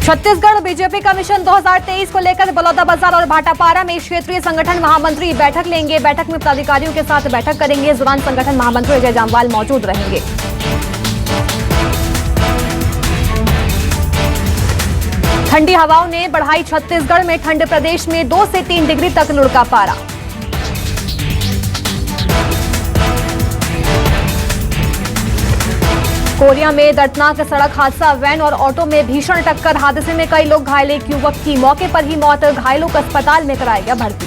Chhattisgarh BJP का mission 2023 को लेकर बलौदाबाजार और भाटापारा में क्षेत्रीय संगठन महामंत्री बैठक लेंगे। बैठक में पदाधिकारियों के साथ बैठक करेंगे। इस दौरान संगठन महामंत्री अजय जामवाल मौजूद रहेंगे। ठंडी हवाओं ने बढ़ाई छत्तीसगढ़ में ठंड। प्रदेश में 2 से 3 डिग्री तक लुढ़का पारा। कोरिया में दर्दनाक सड़क हादसा। वैन और ऑटो में भीषण टक्कर। हादसे में कई लोग घायल। एक युवक की मौके पर ही मौत। घायलों को अस्पताल में कराया गया भर्ती।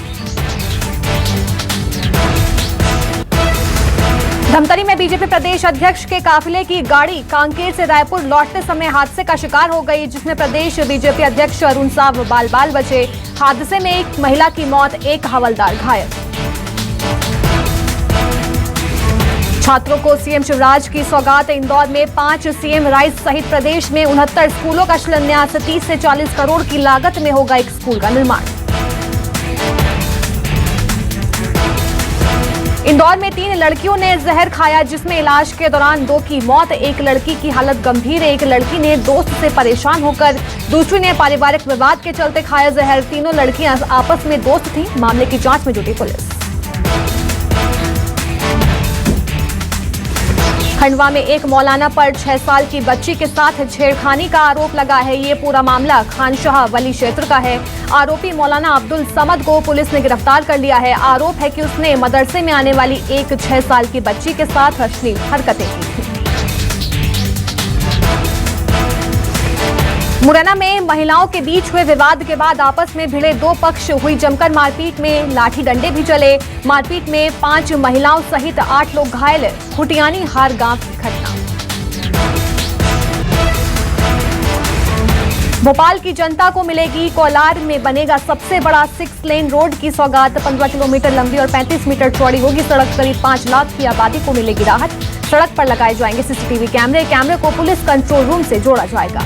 धमतरी में बीजेपी प्रदेश अध्यक्ष के काफिले की गाड़ी कांकेर से रायपुर लौटते समय हादसे का शिकार हो गई, जिसमें प्रदेश बीजेपी अध्यक्ष अरुण साव बाल बाल बचे। हादसे में एक महिला की मौत, एक हवलदार घायल। छात्रों को सीएम शिवराज की सौगात। इंदौर में 5 सीएम राइज सहित प्रदेश में 69 स्कूलों का शिलान्यास। 30 से 40 करोड़ की लागत में होगा एक स्कूल का निर्माण। इंदौर में 3 लड़कियों ने जहर खाया, जिसमें इलाज के दौरान 2 की मौत। एक लड़की की हालत गंभीर है। एक लड़की ने दोस्त से परेशान होकर, दूसरी ने पारिवारिक विवाद के चलते खाया जहर। तीनों लड़कियां आपस में दोस्त थीं। मामले की जांच में जुटी पुलिस। खंडवा में एक मौलाना पर 6 साल की बच्ची के साथ छेड़खानी का आरोप लगा है। ये पूरा मामला खानशाह वली क्षेत्र का है। आरोपी मौलाना अब्दुल समद को पुलिस ने गिरफ्तार कर लिया है। आरोप है कि उसने मदरसे में आने वाली एक 6 साल की बच्ची के साथ अश्लील हरकतें की थी। मुरैना में महिलाओं के बीच हुए विवाद के बाद आपस में भिड़े 2 पक्ष। हुई जमकर मारपीट में लाठी डंडे भी चले। मारपीट में 5 महिलाओं सहित 8 लोग घायल। खुटियानी हार गांव की घटना। भोपाल की जनता को मिलेगी कोलार में बनेगा सबसे बड़ा 6 लेन रोड की सौगात। 15 किलोमीटर लंबी और 35 मीटर चौड़ी होगी सड़क। करीब 5 लाख की आबादी को मिलेगी राहत। सड़क पर लगाए जाएंगे सीसीटीवी कैमरे। कैमरे को पुलिस कंट्रोल रूम से जोड़ा जाएगा।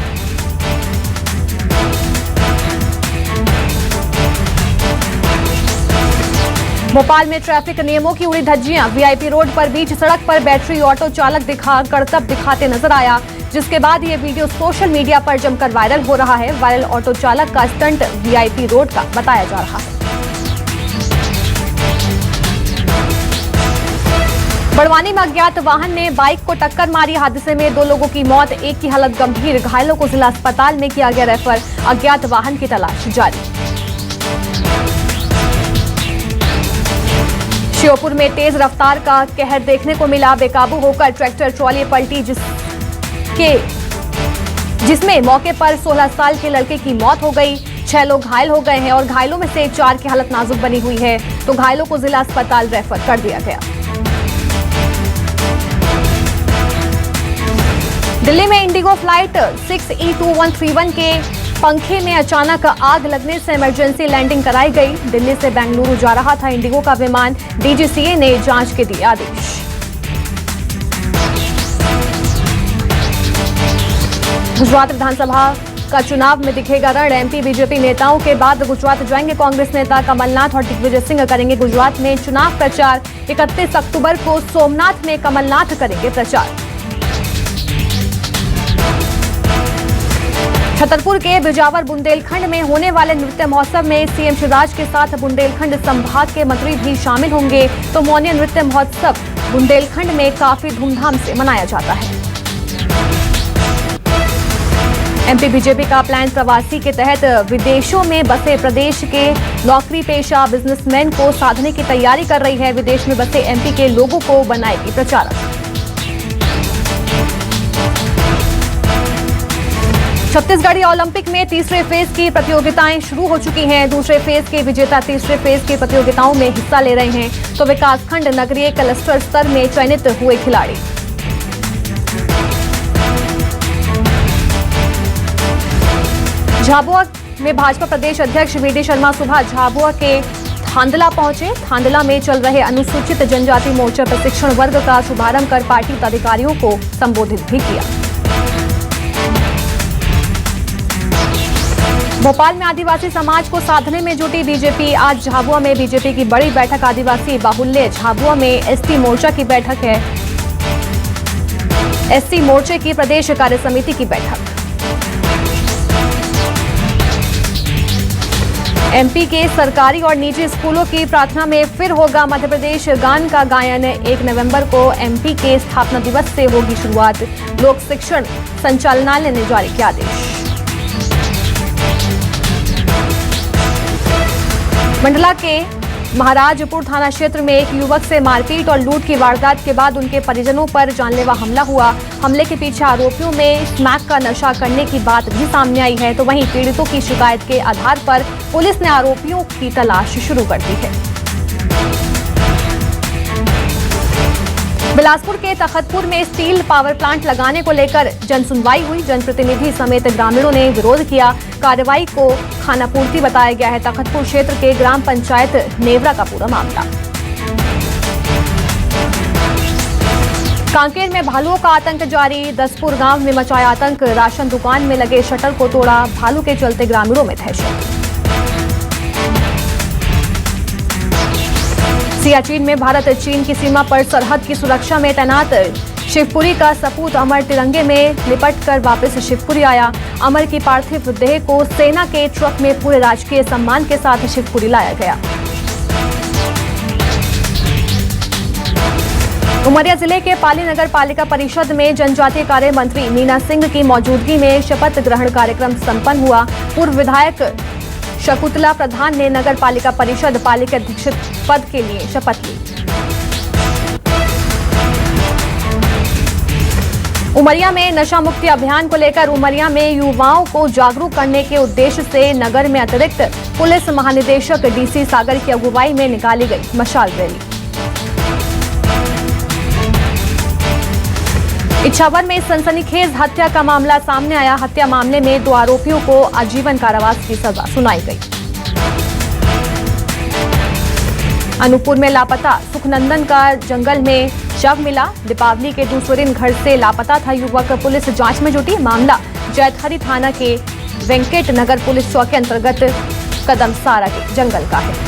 भोपाल में ट्रैफिक नियमों की उड़ी धज्जियां। वीआईपी रोड पर बीच सड़क पर बैटरी ऑटो चालक करतब दिखाते नजर आया, जिसके बाद ये वीडियो सोशल मीडिया पर जमकर वायरल हो रहा है। वायरल ऑटो चालक का स्टंट वीआईपी रोड का बताया जा रहा है। बड़वानी में अज्ञात वाहन ने बाइक को टक्कर मारी। हादसे में 2 लोगों की मौत, एक की हालत गंभीर। घायलों को जिला अस्पताल में किया गया रेफर। अज्ञात वाहन की तलाश जारी। श्योपुर में तेज रफ्तार का कहर देखने को मिला। बेकाबू होकर ट्रैक्टर ट्रॉली पलटी, जिसमें मौके पर 16 साल के लड़के की मौत हो गई। 6 लोग घायल हो गए हैं और घायलों में से 4 की हालत नाजुक बनी हुई है, तो घायलों को जिला अस्पताल रेफर कर दिया गया। दिल्ली में इंडिगो फ्लाइट 6E2131 के पंखे में अचानक आग लगने से इमरजेंसी लैंडिंग कराई गई। दिल्ली से बेंगलुरु जा रहा था इंडिगो का विमान। डीजीसीए ने जांच के दिए आदेश। गुजरात विधानसभा का चुनाव में दिखेगा रण। एमपी बीजेपी नेताओं के बाद गुजरात जाएंगे कांग्रेस नेता कमलनाथ और दिग्विजय सिंह करेंगे गुजरात में चुनाव प्रचार। 31 अक्टूबर को सोमनाथ में कमलनाथ करेंगे प्रचार। छतरपुर के बिजावर बुंदेलखंड में होने वाले नृत्य महोत्सव में सीएम शिवराज के साथ बुंदेलखंड संभाग के मंत्री भी शामिल होंगे। तो मौन्य नृत्य महोत्सव बुंदेलखंड में काफी धूमधाम से मनाया जाता है। एमपी बीजेपी का प्लान प्रवासी के तहत विदेशों में बसे प्रदेश के नौकरी पेशा बिजनेसमैन को साधने की तैयारी कर रही है। विदेश में बसे एमपी के लोगों को बनाएगी प्रचारक। छत्तीसगढ़ी ओलंपिक में तीसरे फेज की प्रतियोगिताएं शुरू हो चुकी हैं। दूसरे फेज के विजेता तीसरे फेज की प्रतियोगिताओं में हिस्सा ले रहे हैं, तो विकासखंड नगरीय क्लस्टर स्तर में चयनित हुए खिलाड़ी। झाबुआ में भाजपा प्रदेश अध्यक्ष वीडी शर्मा सुबह झाबुआ के थांदला पहुंचे। थांदला में चल रहे अनुसूचित जनजाति मोर्चा प्रशिक्षण वर्ग का शुभारंभ कर पार्टी पदाधिकारियों को संबोधित भी किया। भोपाल में आदिवासी समाज को साधने में जुटी बीजेपी। आज झाबुआ में बीजेपी की बड़ी बैठक। आदिवासी बाहुल्य झाबुआ में एसटी मोर्चा की बैठक है। एससी मोर्चे की प्रदेश कार्य समिति की बैठक। एमपी के सरकारी और निजी स्कूलों की प्रार्थना में फिर होगा मध्य प्रदेश गान का गायन। 1 नवंबर को एमपी के स्थापना दिवस से होगी शुरुआत। लोक शिक्षण संचालनालय ने जारी किया आदेश। मंडला के महाराजपुर थाना क्षेत्र में एक युवक से मारपीट और लूट की वारदात के बाद उनके परिजनों पर जानलेवा हमला हुआ। हमले के पीछे आरोपियों में स्मैक का नशा करने की बात भी सामने आई है, तो वहीं पीड़ितों की शिकायत के आधार पर पुलिस ने आरोपियों की तलाश शुरू कर दी है। बिलासपुर के तखतपुर में स्टील पावर प्लांट लगाने को लेकर जनसुनवाई हुई। जनप्रतिनिधि समेत ग्रामीणों ने विरोध किया। कार्रवाई को खानापूर्ति बताया गया है। तखतपुर क्षेत्र के ग्राम पंचायत नेवरा का पूरा मामला। कांकेर में भालुओं का आतंक जारी। दसपुर गांव में मचाया आतंक। राशन दुकान में लगे शटर को तोड़ा। भालू के चलते ग्रामीणों में दहशत। सियाचिन में भारत चीन की सीमा पर सरहद की सुरक्षा में तैनात शिवपुरी का सपूत अमर तिरंगे में लिपट कर वापस शिवपुरी आया। अमर की पार्थिव देह को सेना के ट्रक में पूरे राजकीय सम्मान के साथ शिवपुरी लाया गया। उमरिया जिले के पाली नगर पालिका परिषद में जनजातीय कार्य मंत्री मीना सिंह की मौजूदगी में शपथ ग्रहण कार्यक्रम संपन्न हुआ। पूर्व विधायक शकुंतला प्रधान ने नगर पालिका परिषद पालिका अध्यक्ष पद के लिए शपथ ली। उमरिया में नशा मुक्ति अभियान को लेकर उमरिया में युवाओं को जागरूक करने के उद्देश्य से नगर में अतिरिक्त पुलिस महानिदेशक डीसी सागर की अगुवाई में निकाली गई मशाल रैली। इछावर में सनसनीखेज हत्या का मामला सामने आया। हत्या मामले में 2 आरोपियों को आजीवन कारावास की सजा सुनाई गई। अनूपपुर में लापता सुखनंदन का जंगल में शव मिला। दीपावली के दूसरे दिन घर से लापता था युवक। पुलिस जांच में जुटी। मामला जैतहरी थाना के वेंकट नगर पुलिस चौकी अंतर्गत कदमसारा के जंगल का है।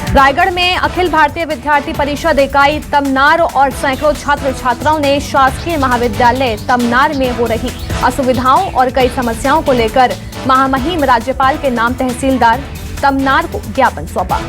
रायगढ़ में अखिल भारतीय विद्यार्थी परिषद इकाई तमनार और सैकड़ों छात्र छात्राओं ने शासकीय महाविद्यालय तमनार में हो रही असुविधाओं और कई समस्याओं को लेकर महामहिम राज्यपाल के नाम तहसीलदार तमनार को ज्ञापन सौंपा।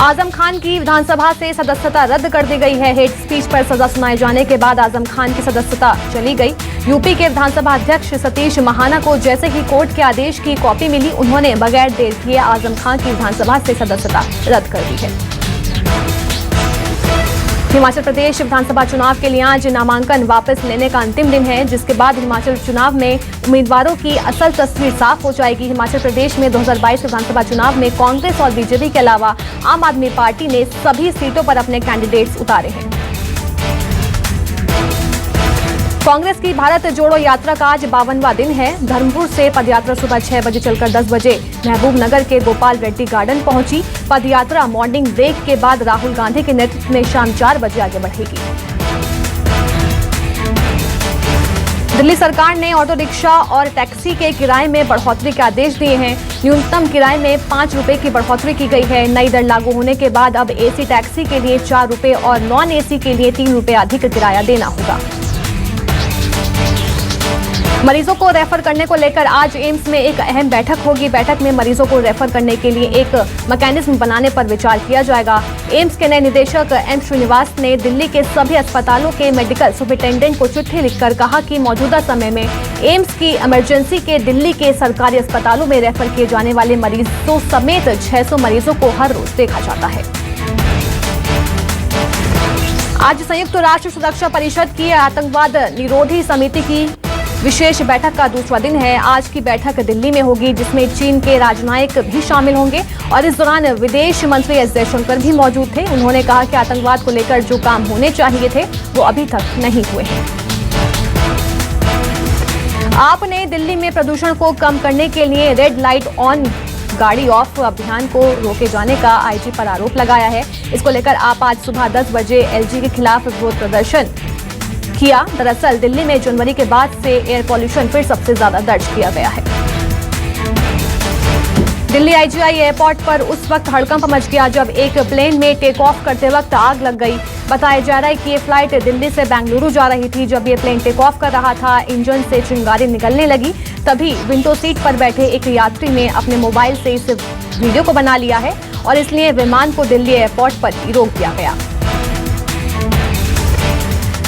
आजम खान की विधानसभा से सदस्यता रद्द कर दी गई है। हेट स्पीच पर सजा सुनाए जाने के बाद आजम खान की सदस्यता चली गई। यूपी के विधानसभा अध्यक्ष सतीश महाना को जैसे ही कोर्ट के आदेश की कॉपी मिली, उन्होंने बगैर देर किए आजम खान की विधानसभा से सदस्यता रद्द कर दी है। हिमाचल प्रदेश विधानसभा चुनाव के लिए आज नामांकन वापस लेने का अंतिम दिन है, जिसके बाद हिमाचल चुनाव में उम्मीदवारों की असल तस्वीर साफ हो जाएगी। हिमाचल प्रदेश में 2022 विधानसभा चुनाव में कांग्रेस और बीजेपी के अलावा आम आदमी पार्टी ने सभी सीटों पर अपने कैंडिडेट्स उतारे हैं। कांग्रेस की भारत जोड़ो यात्रा का आज 52वां दिन है। धर्मपुर से पदयात्रा सुबह 6 बजे चलकर 10 बजे महबूब नगर के गोपाल रेड्डी गार्डन पहुंची। पदयात्रा मॉर्निंग ब्रेक के बाद राहुल गांधी के नेतृत्व में शाम 4 बजे आगे बढ़ेगी। दिल्ली सरकार ने ऑटो रिक्शा और टैक्सी के किराए में बढ़ोतरी के आदेश दिए हैं। न्यूनतम किराए में 5 रुपए की बढ़ोतरी की गई है। नई दर लागू होने के बाद अब एसी टैक्सी के लिए 4 रुपए और नॉन एसी के लिए 3 रुपए अधिक किराया देना होगा। मरीजों को रेफर करने को लेकर आज एम्स में एक अहम बैठक होगी। बैठक में मरीजों को रेफर करने के लिए एक मैकेनिज्म बनाने पर विचार किया जाएगा। एम्स के नए निदेशक एम श्रीनिवास ने दिल्ली के सभी अस्पतालों के मेडिकल सुपरिटेंडेंट को चिट्ठी लिखकर कहा कि मौजूदा समय में एम्स की इमरजेंसी के दिल्ली के सरकारी अस्पतालों में रेफर किए जाने वाले मरीजों समेत 600 मरीजों को हर रोज देखा जाता है। आज संयुक्त राष्ट्र सुरक्षा परिषद की आतंकवाद निरोधी समिति की विशेष बैठक का दूसरा दिन है। आज की बैठक दिल्ली में होगी, जिसमें चीन के राजनयिक भी शामिल होंगे और इस दौरान विदेश मंत्री एस जयशंकर भी मौजूद थे। उन्होंने कहा कि आतंकवाद को लेकर जो काम होने चाहिए थे वो अभी तक नहीं हुए हैं। आपने दिल्ली में प्रदूषण को कम करने के लिए रेड लाइट ऑन गाड़ी ऑफ अभियान को रोके जाने का आईजी पर आरोप लगाया है। इसको लेकर आप आज सुबह 10 बजे एलजी के खिलाफ विरोध प्रदर्शन किया। दरअसल दिल्ली में जनवरी के बाद से एयर पॉल्यूशन फिर सबसे ज्यादा दर्ज किया गया है। दिल्ली IGI एयरपोर्ट पर उस वक्त हड़कंप मच गया जब एक प्लेन में टेक ऑफ करते वक्त आग लग गई। बताया जा रहा है कि ये फ्लाइट दिल्ली से बेंगलुरु जा रही थी। जब ये प्लेन टेक ऑफ कर रहा था, इंजन से चिंगारी निकलने लगी। तभी विंडो सीट पर बैठे एक यात्री ने अपने मोबाइल से इस वीडियो को बना लिया है और इसलिए विमान को दिल्ली एयरपोर्ट पर ही रोक दिया गया।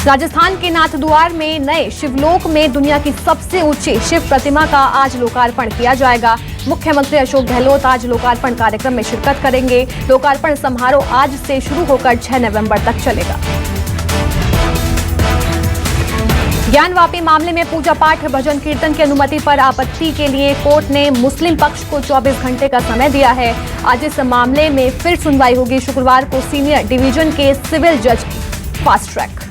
राजस्थान के नाथद्वार में नए शिवलोक में दुनिया की सबसे ऊंची शिव प्रतिमा का आज लोकार्पण किया जाएगा। मुख्यमंत्री अशोक गहलोत आज लोकार्पण कार्यक्रम में शिरकत करेंगे। लोकार्पण समारोह आज से शुरू होकर 6 नवंबर तक चलेगा। ज्ञानवापी मामले में पूजा पाठ भजन कीर्तन की अनुमति पर आपत्ति के लिए कोर्ट ने मुस्लिम पक्ष को 24 घंटे का समय दिया है। आज इस मामले में फिर सुनवाई होगी। शुक्रवार को सीनियर डिवीजन के सिविल जज की फास्ट ट्रैक